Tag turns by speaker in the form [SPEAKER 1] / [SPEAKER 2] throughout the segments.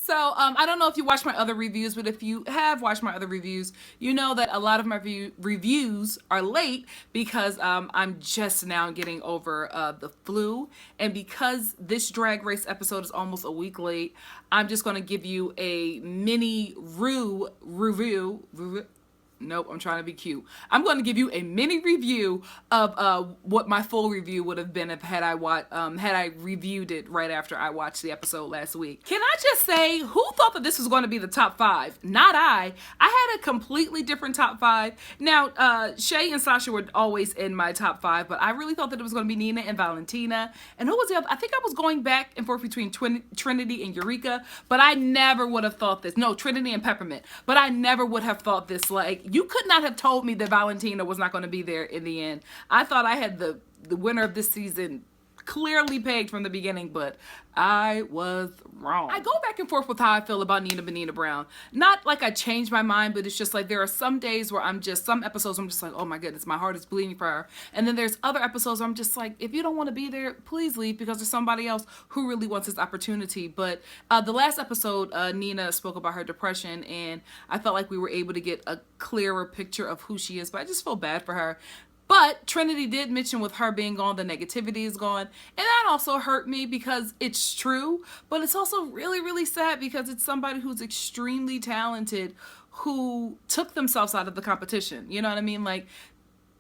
[SPEAKER 1] So I don't know if you watched my other reviews, but if you have watched my other reviews, you know that a lot of my reviews are late because I'm just now getting over the flu. And because this Drag Race episode is almost a week late, I'm just going to give you a mini review. Nope, I'm trying to be cute. I'm going to give you a mini review of what my full review would have been if had I reviewed it right after I watched the episode last week. Can I just say, who thought that this was going to be the top 5? Not I. I had a completely different top 5. Now, Shay and Sasha were always in my top 5, but I really thought that it was going to be Nina and Valentina. And who was the other? I think I was going back and forth between Trinity and Eureka, but I never would have thought this. No, Trinity and Peppermint. But I never would have thought this. Like, you could not have told me that Valentina was not going to be there in the end. I thought I had the winner of this season clearly pegged from the beginning, but I was wrong. I go back and forth with how I feel about Nina Benina Brown. Not like I changed my mind, but it's just like there are some days where some episodes I'm just like, oh my goodness, my heart is bleeding for her. And then there's other episodes where I'm just like, if you don't want to be there, please leave, because there's somebody else who really wants this opportunity. But the last episode, Nina spoke about her depression, and I felt like we were able to get a clearer picture of who she is, but I just feel bad for her. But Trinity did mention with her being gone, the negativity is gone. And that also hurt me because it's true. But it's also really, really sad because it's somebody who's extremely talented who took themselves out of the competition. You know what I mean? Like,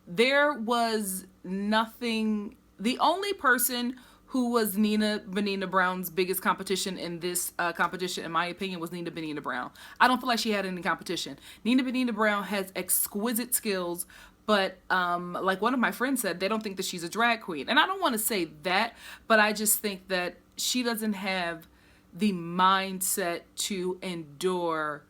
[SPEAKER 1] there was nothing. The only person who was Nina Benina Brown's biggest competition in this competition, in my opinion, was Nina Benina Brown. I don't feel like she had any competition. Nina Benina Brown has exquisite skills, but like one of my friends said, they don't think that she's a drag queen. And I don't want to say that, but I just think that she doesn't have the mindset to endure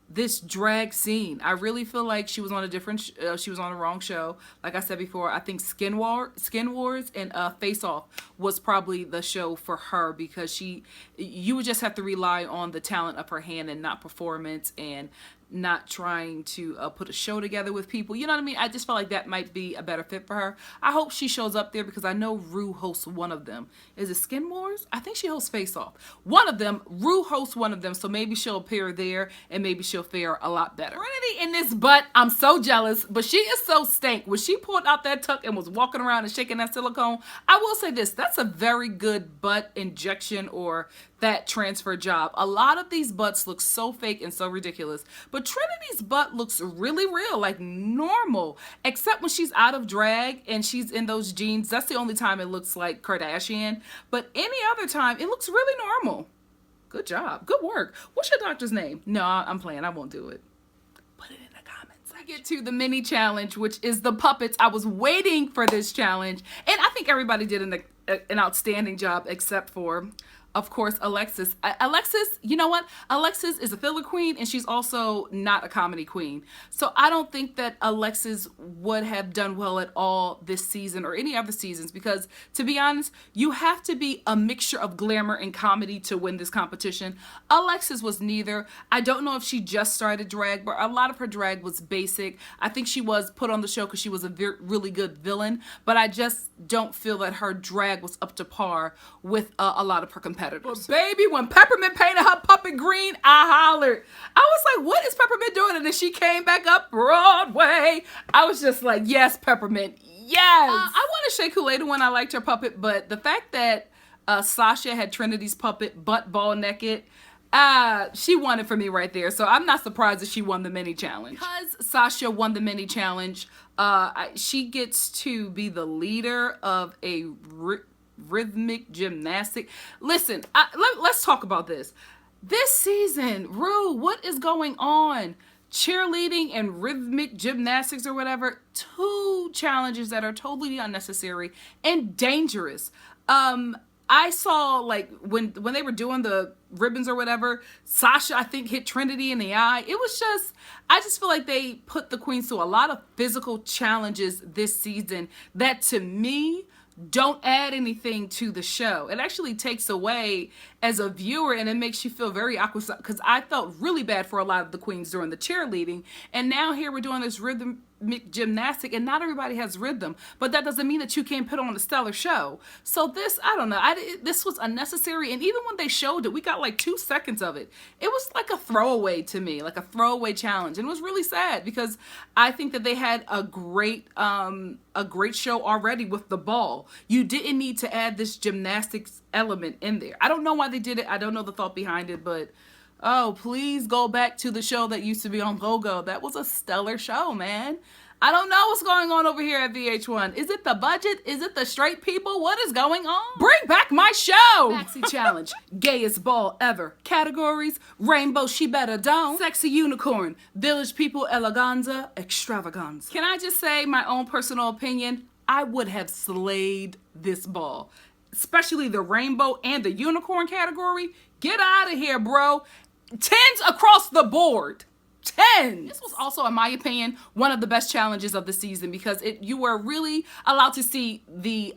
[SPEAKER 1] this drag scene. I really feel like she was on a different she was on the wrong show. Like I said before, I think Skin Wars and Face Off was probably the show for her, because you would just have to rely on the talent of her hand and not performance, and not trying to put a show together with people. You know what I mean? I just felt like that might be a better fit for her. I hope she shows up there, because I know Rue hosts one of them. Is it Skin Wars? I think she hosts Face Off. One of them. Rue hosts one of them, so maybe she'll appear there and maybe she'll fare a lot better. Trinity in this butt, I'm so jealous, but she is so stank. When she pulled out that tuck and was walking around and shaking that silicone, I will say this, that's a very good butt injection or that transfer job. A lot of these butts look so fake and so ridiculous, but Trinity's butt looks really real, like normal, except when she's out of drag and she's in those jeans. That's the only time it looks like Kardashian, but any other time it looks really normal. Good job. Good work. What's your doctor's name? No, I'm playing. I won't do it. Put it in the comments. I get to the mini challenge, which is the puppets. I was waiting for this challenge, and I think everybody did an outstanding job except for, of course, Alexis. Alexis, you know what? Alexis is a filler queen, and she's also not a comedy queen. So I don't think that Alexis would have done well at all this season or any other seasons, because, to be honest, you have to be a mixture of glamour and comedy to win this competition. Alexis was neither. I don't know if she just started drag, but a lot of her drag was basic. I think she was put on the show because she was a really good villain, but I just don't feel that her drag was up to par with a lot of her competitors. But baby, when Peppermint painted her puppet green, I hollered. I was like, what is Peppermint doing? And then she came back up Broadway. I was just like, yes, Peppermint, yes. I want to shake Kool-Aid when I liked her puppet, but the fact that Sasha had Trinity's puppet butt ball naked, she won it for me right there. So I'm not surprised that she won the mini challenge. Because Sasha won the mini challenge, she gets to be the leader of a rhythmic gymnastic. Listen, let's talk about this. This season, Rue, what is going on? Cheerleading and rhythmic gymnastics or whatever, 2 challenges that are totally unnecessary and dangerous. I saw, like, when they were doing the ribbons or whatever, Sasha, I think, hit Trinity in the eye. It was just, I just feel like they put the queens through a lot of physical challenges this season that, to me, don't add anything to the show. It actually takes away as a viewer, and it makes you feel very awkward, because I felt really bad for a lot of the queens during the cheerleading, and now here we're doing this gymnastic, and not everybody has rhythm. But that doesn't mean that you can't put on a stellar show. So this, I don't know, this was unnecessary. And even when they showed it, we got like 2 seconds of it. It was like a throwaway to me, like a throwaway challenge, and it was really sad because I think that they had a great show already with the ball. You didn't need to add this gymnastics element in there. I don't know why they did it. I don't know the thought behind it, but oh, please go back to the show that used to be on Logo. That was a stellar show, man. I don't know what's going on over here at VH1. Is it the budget? Is it the straight people? What is going on? Bring back my show! Maxi Challenge. Gayest ball ever. Categories. Rainbow She Better Don't. Sexy Unicorn. Village People Eleganza Extravaganza. Can I just say my own personal opinion? I would have slayed this ball. Especially the rainbow and the unicorn category. Get out of here, bro. 10s across the board. 10. This was also, in my opinion, one of the best challenges of the season because you were really allowed to see the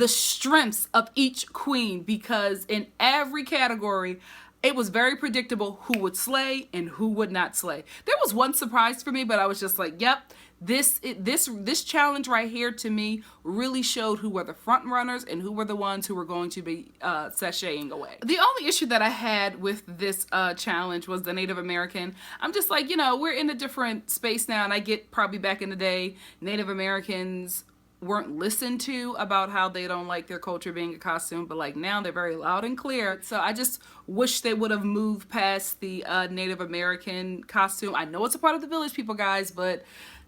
[SPEAKER 1] strengths of each queen, because in every category it was very predictable who would slay and who would not slay. There was one surprise for me, but I was just like, yep, this challenge right here to me really showed who were the front runners and who were the ones who were going to be sashaying away. The only issue that I had with this challenge was the Native American. I'm just like, you know, we're in a different space now, and I get probably back in the day, Native Americans weren't listened to about how they don't like their culture being a costume, but like now they're very loud and clear. So I just wish they would have moved past the Native American costume. I know it's a part of the village people, guys, but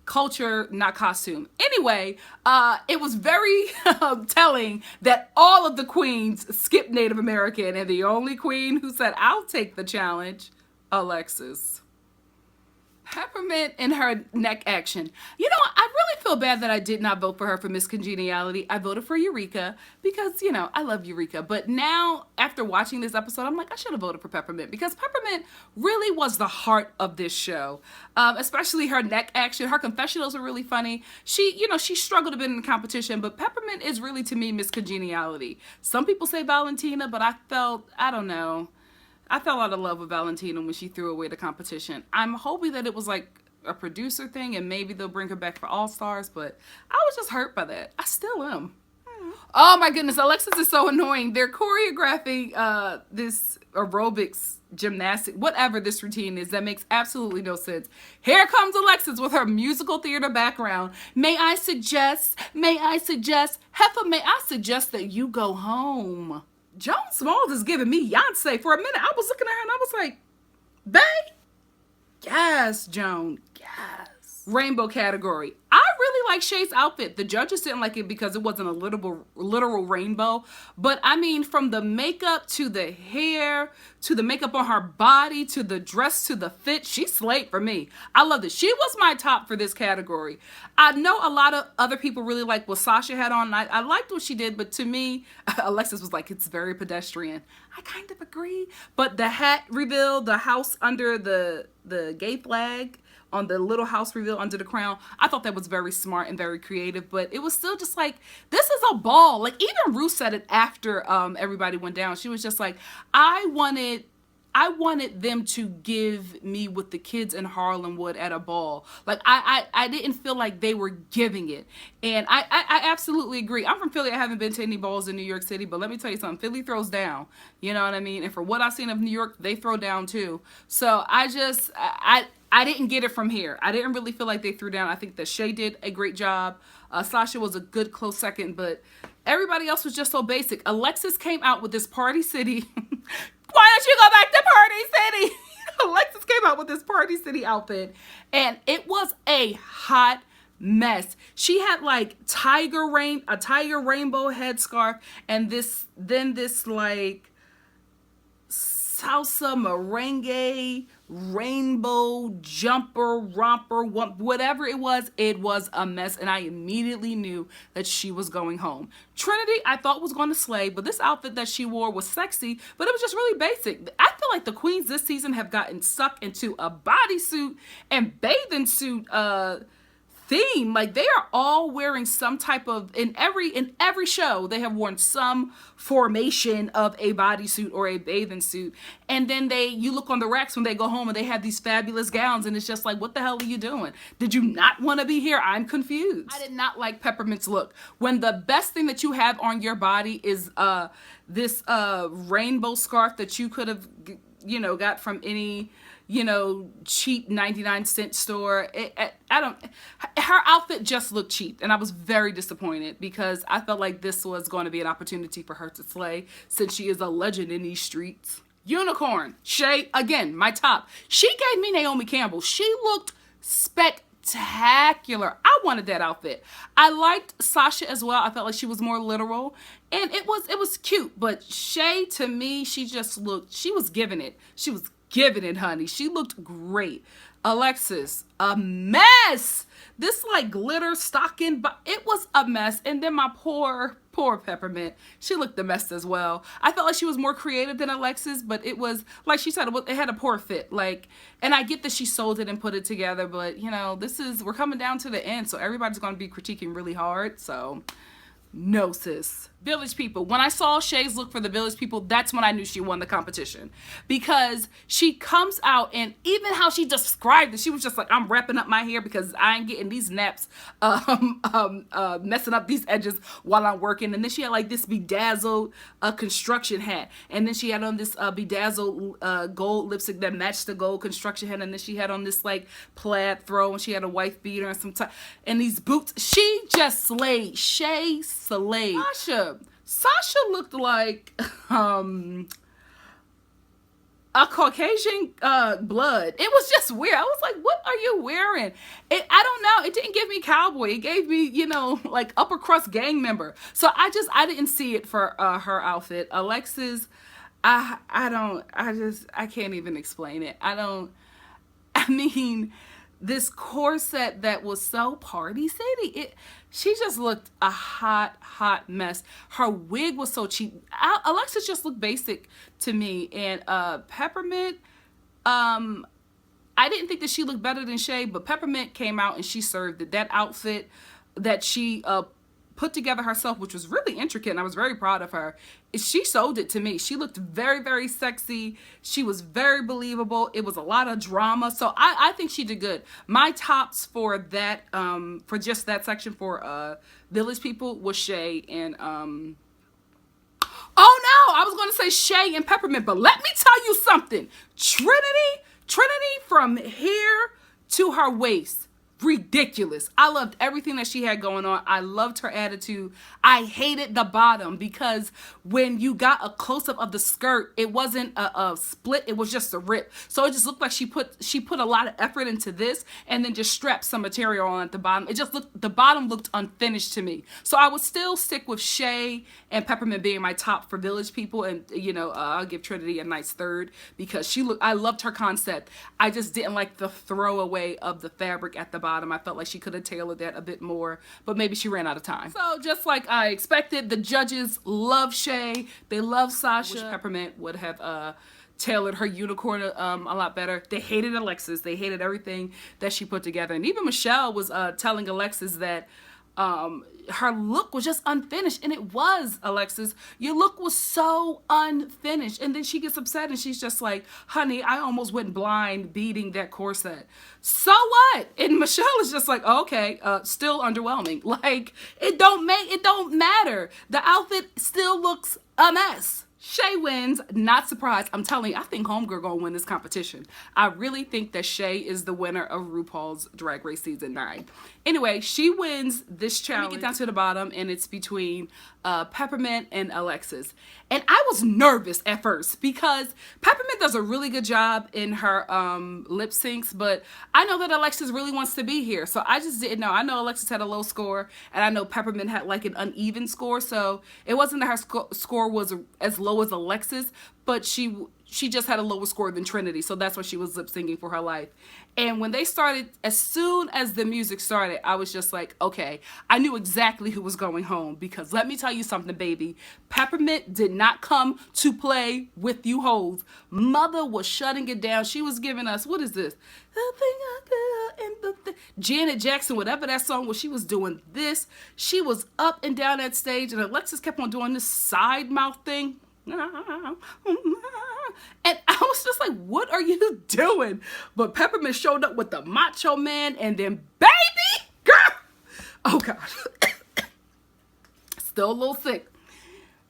[SPEAKER 1] culture, not costume. Anyway, it was very telling that all of the queens skipped Native American, and the only queen who said, I'll take the challenge, Alexis. Peppermint in her neck action. You know, I really feel bad that I did not vote for her for Miss Congeniality. I voted for Eureka because, you know, I love Eureka. But now, after watching this episode, I'm like, I should have voted for Peppermint because Peppermint really was the heart of this show. Especially her neck action. Her confessionals are really funny. She, you know, she struggled a bit in the competition, but Peppermint is really, to me, Miss Congeniality. Some people say Valentina, but I don't know. I fell out of love with Valentina when she threw away the competition. I'm hoping that it was like a producer thing and maybe they'll bring her back for All Stars, but I was just hurt by that. I still am. Oh my goodness, Alexis is so annoying. They're choreographing this aerobics, gymnastic, whatever this routine is that makes absolutely no sense. Here comes Alexis with her musical theater background. May I suggest, Heifer, may I suggest that you go home. Joan Smalls is giving me Beyonce. For a minute, I was looking at her and I was like, bae? Yes, Joan. Yes. Rainbow category. I really like Shay's outfit. The judges didn't like it because it wasn't a literal rainbow. But I mean, from the makeup to the hair, to the makeup on her body, to the dress, to the fit, she slayed for me. I loved it. She was my top for this category. I know a lot of other people really like what Sasha had on. I liked what she did, but to me, Alexis was like, it's very pedestrian. I kind of agree. But the hat reveal, the house under the gay flag, on the little house reveal under the crown, I thought that was very smart and very creative, but it was still just like, this is a ball. Like, even Ruth said it after everybody went down. She was just like, I wanted them to give me what the kids in Harlem would at a ball. Like, I didn't feel like they were giving it. And I absolutely agree. I'm from Philly. I haven't been to any balls in New York City, but let me tell you something. Philly throws down. You know what I mean? And for what I've seen of New York, they throw down too. So I didn't get it from here. I didn't really feel like they threw down. I think that Shay did a great job. Sasha was a good close second, but everybody else was just so basic. Alexis came out with this Party City. Why don't you go back to Party City? Alexis came out with this Party City outfit, and it was a hot mess. She had like a tiger rainbow headscarf, and this like salsa merengue rainbow jumper romper whatever it was a mess, and I immediately knew that she was going home. Trinity I thought was going to slay, but this outfit that she wore was sexy, but it was just really basic. I feel like the queens this season have gotten stuck into a bodysuit and bathing suit theme. Like, they are all wearing some type of, in every show they have worn some formation of a bodysuit or a bathing suit, and then you look on the racks when they go home and they have these fabulous gowns, and it's just like, what the hell are you doing? Did you not want to be here? I'm confused. I did not like Peppermint's look when the best thing that you have on your body is this rainbow scarf that you could have, you know, got from any, you know, cheap 99-cent store. Her outfit just looked cheap, and I was very disappointed because I felt like this was going to be an opportunity for her to slay since she is a legend in these streets. Unicorn, Shay, again, my top. She gave me Naomi Campbell. She looked spectacular. I wanted that outfit. I liked Sasha as well. I felt like she was more literal, and it was cute, but Shay, to me, she was giving it. She was giving it, honey. She looked great. Alexis, a mess. This like glitter stocking, but it was a mess. And then my poor Peppermint, she looked a mess as well. I felt like she was more creative than Alexis, but it was like she said, it had a poor fit. Like, and I get that she sold it and put it together, but you know, we're coming down to the end, so everybody's going to be critiquing really hard. So no, sis. Village People. When I saw Shay's look for the Village People, that's when I knew she won the competition, because she comes out, and even how she described it, she was just like, I'm wrapping up my hair because I ain't getting these naps messing up these edges while I'm working. And then she had like this bedazzled construction hat, and then she had on this bedazzled gold lipstick that matched the gold construction hat, and then she had on this like plaid throw, and she had a wife beater and and these boots. She just slayed. Shay slayed. Sasha looked like a Caucasian blood. It was just weird. I was like, what are you wearing? I don't know. It didn't give me cowboy. It gave me, you know, like upper crust gang member. So I didn't see it for her outfit. Alexis, I can't even explain it. This corset that was so Party City, she just looked a hot mess. Her wig was so cheap. Alexis just looked basic to me. And Peppermint, I didn't think that she looked better than Shay, but Peppermint came out and she served it. That outfit that she put together herself, which was really intricate, and I was very proud of her. She sold it to me. She looked very, very sexy. She was very believable. It was a lot of drama. So I think she did good. My tops for that, for just that section for Village People was Shay and, oh no, I was going to say Shay and Peppermint, but let me tell you something. Trinity from here to her waist, ridiculous. I loved everything that she had going on. I loved her attitude. I hated the bottom because when you got a close-up of the skirt, it wasn't a split, it was just a rip. So it just looked like she put a lot of effort into this and then just strapped some material on at the bottom. The bottom looked unfinished to me. So I would still stick with Shay and Peppermint being my top for Village People, and you know, I'll give Trinity a nice third because I loved her concept. I just didn't like the throwaway of the fabric at the bottom. I felt like she could have tailored that a bit more, but maybe she ran out of time. So just like I expected, the judges love Shay. They love Sasha. Wish Peppermint would have tailored her unicorn a lot better. They hated Alexis. They hated everything that she put together. And even Michelle was telling Alexis that her look was just unfinished, and it was. Alexis, your look was so unfinished. And then she gets upset and she's just like, honey, I almost went blind beating that corset. So what? And Michelle is just like, okay, still underwhelming. Like, it don't matter. The outfit still looks a mess. Shay wins, not surprised. I'm telling you, I think Homegirl gonna win this competition. I really think that Shay is the winner of RuPaul's Drag Race Season 9. Anyway, she wins this challenge. We get down to the bottom, and it's between Peppermint and Alexis. And I was nervous at first because Peppermint does a really good job in her lip syncs, but I know that Alexis really wants to be here. So I just didn't know. I know Alexis had a low score, and I know Peppermint had like an uneven score. So it wasn't that her score was as low as Alexis, but she she just had a lower score than Trinity, so that's why she was lip syncing for her life. And when they started, as soon as the music started, I was just like, okay, I knew exactly who was going home, because let me tell you something, baby. Peppermint did not come to play with you hoes. Mother was shutting it down. She was giving us, what is this? The thing I feel in the Janet Jackson, whatever that song was, she was doing this. She was up and down that stage, and Alexis kept on doing this side mouth thing. And I was just like, what are you doing? But Peppermint showed up with the Macho Man, and then, baby girl, oh God, still a little sick.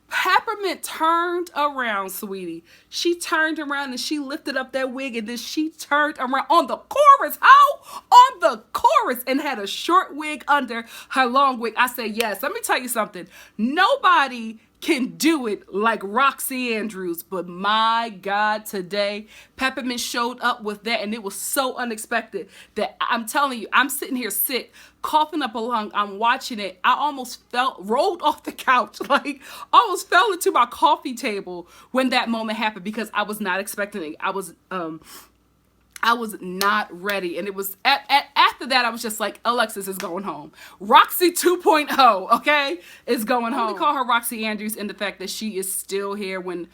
[SPEAKER 1] Peppermint turned around, sweetie. She turned around and she lifted up that wig, and then she turned around on the chorus. How? On the chorus, and had a short wig under her long wig. I said, yes. Let me tell you something. Nobody can do it like Roxxxy Andrews, but my God, today Peppermint showed up with that, and it was so unexpected that I'm telling you, I'm sitting here sick, coughing up a lung. I'm watching it. I almost rolled off the couch, like almost fell into my coffee table when that moment happened, because I was not expecting it. I was not ready. And it was after that, I was just like, Alexis is going home. Roxxxy 2.0, okay, is going home. We call her Roxxxy Andrews, and the fact that she is still here when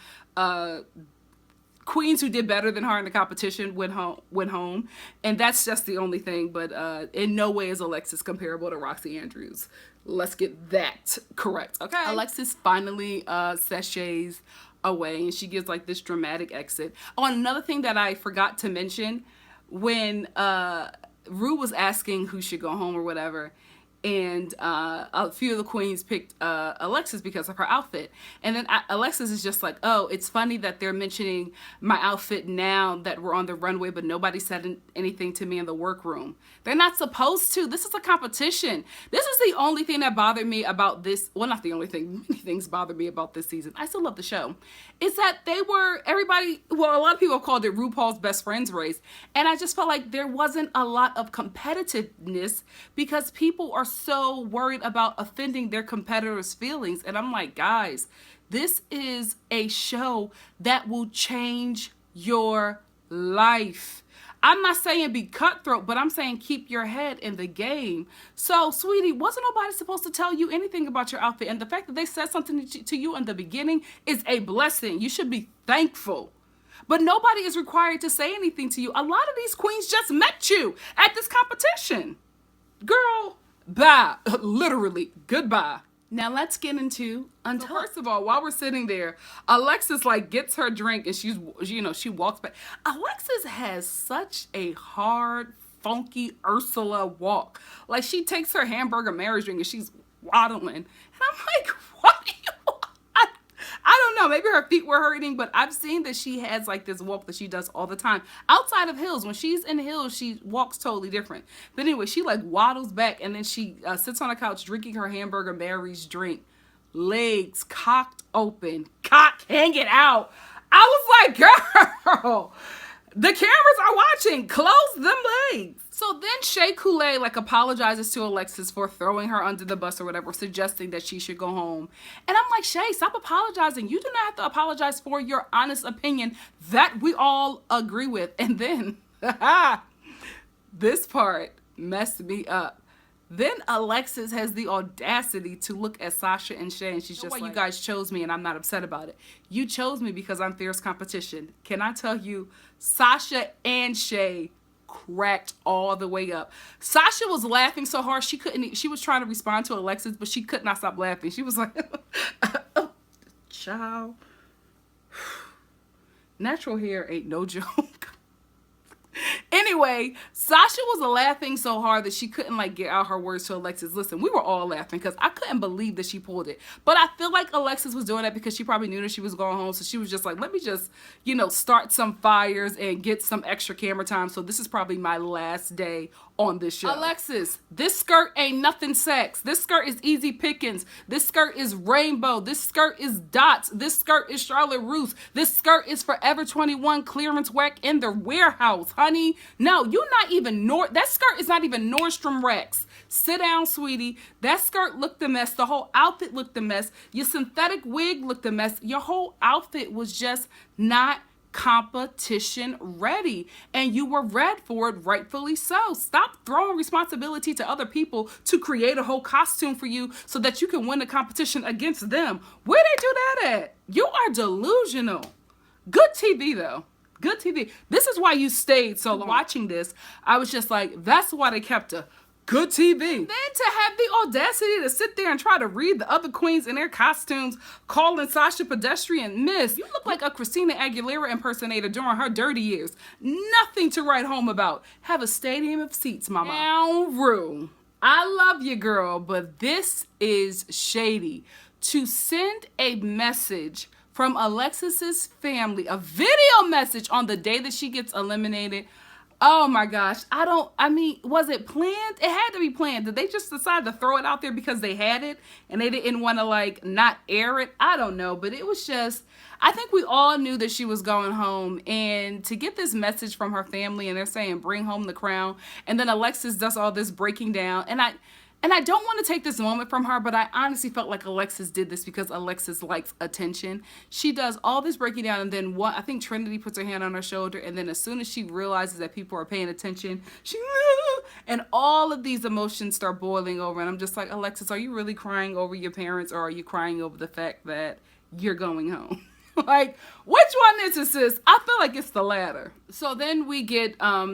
[SPEAKER 1] queens who did better than her in the competition went home. And that's just the only thing. But in no way is Alexis comparable to Roxxxy Andrews. Let's get that correct, okay? Alexis finally sachets away, and she gives like this dramatic exit. Oh, and another thing that I forgot to mention, when Rue was asking who should go home or whatever, and a few of the queens picked Alexis because of her outfit. And then Alexis is just like, oh, it's funny that they're mentioning my outfit now that we're on the runway, but nobody said anything to me in the workroom. They're not supposed to. This is a competition. This is the only thing that bothered me about this. Well, not the only thing. Many things bothered me about this season. I still love the show. Is that a lot of people have called it RuPaul's best friends race. And I just felt like there wasn't a lot of competitiveness, because people are so worried about offending their competitors' feelings. And I'm like, guys, this is a show that will change your life. I'm not saying be cutthroat, but I'm saying keep your head in the game. So, sweetie, wasn't nobody supposed to tell you anything about your outfit? And the fact that they said something to you in the beginning is a blessing. You should be thankful. But nobody is required to say anything to you. A lot of these queens just met you at this competition. Girl, bye. Literally, goodbye. Now let's get into Untucked. So first of all, while we're sitting there, Alexis like gets her drink, and she walks back. Alexis has such a hard, funky Ursula walk. Like, she takes her hamburger Mary's drink and she's waddling. And I'm like, what are you? I don't know, maybe her feet were hurting, but I've seen that she has like this walk that she does all the time. Outside of heels, when she's in heels, she walks totally different. But anyway, she like waddles back, and then she sits on a couch drinking her hamburger Mary's drink. Legs cocked open, cock hanging out. I was like, girl, the cameras are watching. Close them legs. So then Shea Coulee like apologizes to Alexis for throwing her under the bus or whatever, suggesting that she should go home. And I'm like, Shea, stop apologizing. You do not have to apologize for your honest opinion that we all agree with. And then this part messed me up. Then Alexis has the audacity to look at Sasha and Shea, and she's just like, you guys chose me and I'm not upset about it. You chose me because I'm fierce competition. Can I tell you, Sasha and Shea cracked all the way up. Sasha was laughing so hard she was trying to respond to Alexis, but she could not stop laughing. She was like, oh, child. Natural hair ain't no joke. Anyway, Sasha was laughing so hard that she couldn't like get out her words to Alexis. Listen, we were all laughing because I couldn't believe that she pulled it. But I feel like Alexis was doing that because she probably knew that she was going home. So she was just like, let me just, start some fires and get some extra camera time. So this is probably my last day on this show. Alexis, this skirt ain't nothing sex. This skirt is easy pickings. This skirt is rainbow. This skirt is dots. This skirt is Charlotte Russe. This skirt is Forever 21 clearance whack in the warehouse, honey. No, you're not even that skirt is not even Nordstrom Rex. Sit down, sweetie. That skirt looked a mess. The whole outfit looked a mess. Your synthetic wig looked a mess. Your whole outfit was just not competition ready, and you were read for it, rightfully so. Stop throwing responsibility to other people to create a whole costume for you so that you can win the competition against them. Where they do that at? You are delusional. Good TV though. Good TV. This is why you stayed so long. Watching this, I was just like, that's why they kept her. Good TV. Then to have the audacity to sit there and try to read the other queens in their costumes, calling Sasha pedestrian miss. You look like a Christina Aguilera impersonator during her dirty years. Nothing to write home about. Have a stadium of seats, mama. Now, Rue, I love you, girl, but this is shady. To send a message from Alexis's family, a video message on the day that she gets eliminated. Oh my gosh. I mean, was it planned? It had to be planned. Did they just decide to throw it out there because they had it and they didn't want to like not air it? I don't know, but it was just, I think we all knew that she was going home, and to get this message from her family and they're saying bring home the crown, and then Alexis does all this breaking down, and I don't want to take this moment from her, but I honestly felt like Alexis did this because Alexis likes attention. She does all this breaking down, and then I think Trinity puts her hand on her shoulder, and then as soon as she realizes that people are paying attention, and all of these emotions start boiling over, and I'm just like, Alexis, are you really crying over your parents, or are you crying over the fact that you're going home? Like, which one is it, sis? I feel like it's the latter. So then we get I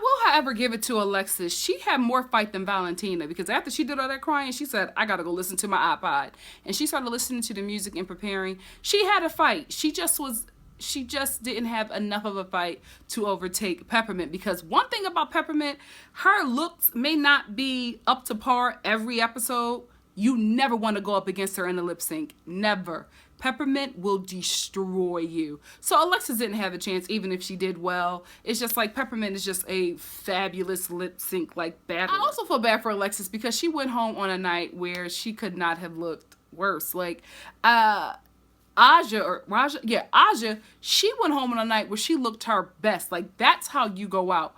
[SPEAKER 1] will, however, give it to Alexis. She had more fight than Valentina, because after she did all that crying, she said, I gotta go listen to my iPod. And she started listening to the music and preparing. She had a fight. She just didn't have enough of a fight to overtake Peppermint, because one thing about Peppermint, her looks may not be up to par every episode. You never want to go up against her in a lip sync. Never. Peppermint will destroy you. So Alexis didn't have a chance, even if she did well. It's just like Peppermint is just a fabulous lip sync like battler. I also feel bad for Alexis because she went home on a night where she could not have looked worse. Like Aja, she went home on a night where she looked her best. Like, that's how you go out.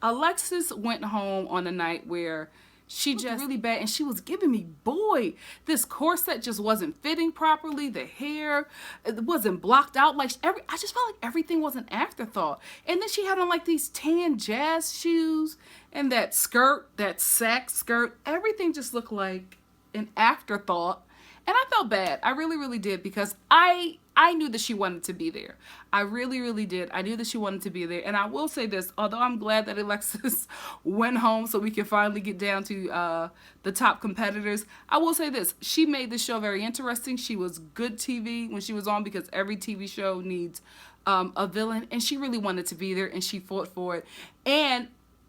[SPEAKER 1] Alexis went home on a night where she just really bad, and she was giving me, boy, this corset just wasn't fitting properly. The hair, it wasn't blocked out. Like, I just felt like everything was an afterthought. And then she had on like these tan jazz shoes and that skirt, that sack skirt. Everything just looked like an afterthought. And I felt bad. I really, really did, because I knew that she wanted to be there. I really, really did. I knew that she wanted to be there. And I will say this, although I'm glad that Alexis went home so we can finally get down to the top competitors, I will say this. She made the show very interesting. She was good TV when she was on, because every TV show needs a villain. And she really wanted to be there, and she fought for it. And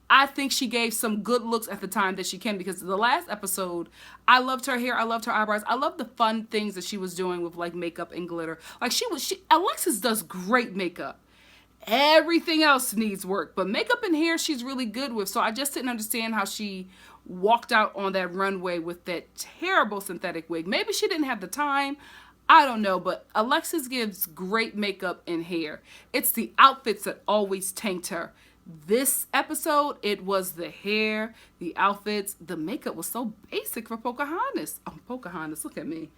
[SPEAKER 1] I think she gave some good looks at the time that she can, because the last episode, I loved her hair, I loved her eyebrows, I loved the fun things that she was doing with like makeup and glitter. Like Alexis does great makeup. Everything else needs work, but makeup and hair she's really good with. So I just didn't understand how she walked out on that runway with that terrible synthetic wig. Maybe she didn't have the time. I don't know, but Alexis gives great makeup and hair. It's the outfits that always tanked her. This episode, it was the hair, the outfits, the makeup was so basic for Pocahontas. Oh, Pocahontas, look at me.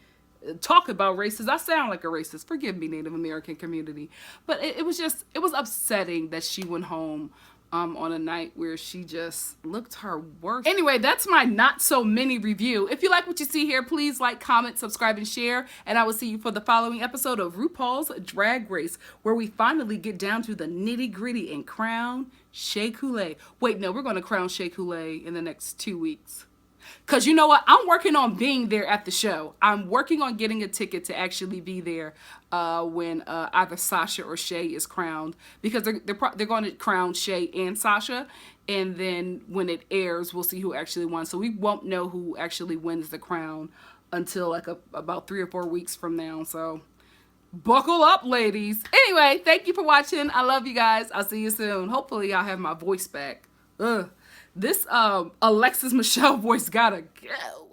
[SPEAKER 1] Talk about racist. I sound like a racist. Forgive me, Native American community. But it was upsetting that she went home on a night where she just looked her worst. Anyway, that's my not so mini review. If you like what you see here, please like, comment, subscribe, and share. And I will see you for the following episode of RuPaul's Drag Race, where we finally get down to the nitty gritty and crown Shea Coulee. Wait, no, we're going to crown Shea Coulee in the next 2 weeks. Because you know what? I'm working on being there at the show. I'm working on getting a ticket to actually be there when either Sasha or Shea is crowned. Because they're going to crown Shea and Sasha. And then when it airs, we'll see who actually won. So we won't know who actually wins the crown until like about 3 or 4 weeks from now. So buckle up, ladies. Anyway, thank you for watching. I love you guys. I'll see you soon. Hopefully I'll have my voice back. Ugh. This Alexis Michelle voice gotta go.